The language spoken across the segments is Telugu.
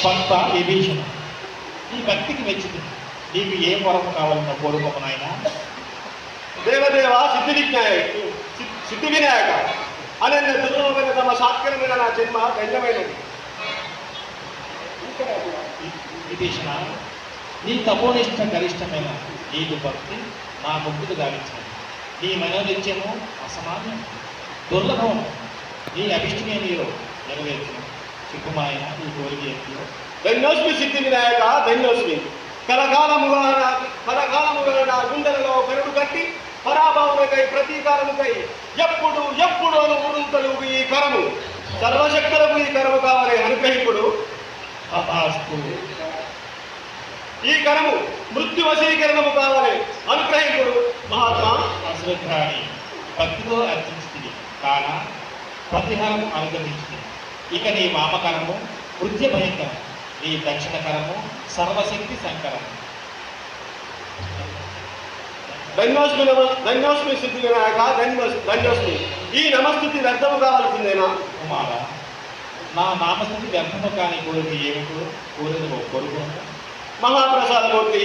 భక్త విభీషణ, ఈ భక్తికి మెచ్చింది. నీకు ఏం వరం కావాలన్న కోరుకోము నాయన. దేవదేవ సిద్ధి వినాయక అనన్య దుర్లోభన తమ సాత్కరమైన నా జన్మ ధన్యమైనది. విభీషణ, నీ తపోనిష్ట గరిష్టమైన నీకు భక్తి నా ముక్తిని గావించింది. నీ మనోనిత్యము అసమాన్యం దుర్లభం. నీ అభిష్టమే నీలో నెరవేర్చిన చిక్కుమాయన నీ కోరిక ఎత్తిలో. ధన్యోస్మి సిద్ధి వినాయక, ధన్యోస్మి. కలకాలముగా నా గుండెలలో పెరుడు కట్టి పరాభవముకై ప్రతీకారముకై ఎప్పుడు ఎప్పుడు ఉడుతలు ఈ కరము సర్వశక్తులకు ఈ కరము కావాలి అనుగ్రహింపుడు. ఈ కరము మృత్యు వశీకరణము కావాలి అనుగ్రహింపుడు. మహాత్మా అశ్రద్ధాని భక్తితో అర్చించింది కాన ప్రతిహారము అనుగ్రహించింది. ఇక నీ వామకరము వృత్య భయంకరం, నీ దక్షిణకరము సర్వశక్తి సంకరము. ధన్యోస్మి సిద్ధి వినాయక, ధన్యోస్మి. ఈ నమస్థుతి వ్యర్థము కావాల్సిందేనా? కుమార, నా నామస్థుతి వ్యర్థము కాని కోరిక ఏమిటో కోరిక కోరుకోను. మహాప్రసాదమూర్తి,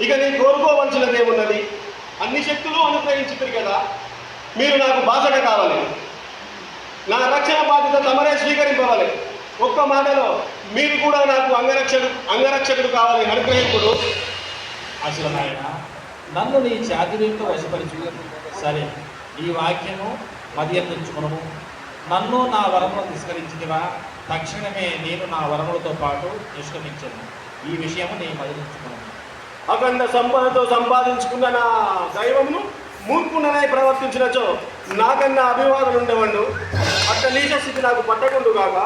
ఇక నీ కోరుకోవలసినదేమున్నది? అన్ని శక్తులు అనుగ్రహించుతుంది కదా. మీరు నాకు బాసట కావాలి. నా రక్షణ బాధ్యత తమరే స్వీకరింపవాలి. ఒక్క మాటలో మీరు కూడా నాకు అంగరక్షకుడు కావాలి అనుగ్రహింపుడు. అసలు నాయన, నన్ను నీ చాతుర్యంతో వశపరిచు. సరే, ఈ వాక్యము మదియందించుకును. నన్ను నా వరమును తిరస్కరించినవా, తక్షణమే నేను నా వరములతో పాటు నిష్క్రమించను. ఈ విషయము నేను మదించుకున్నాను. అఖండ సంపదతో సంపాదించుకున్న నా దైవమును మూర్ఖుండనై ప్రవర్తించినచో నాకన్నా అభివాదం ఉండేవాడు. అట్ట నీచ స్థితి నాకు పట్టకుండు కాక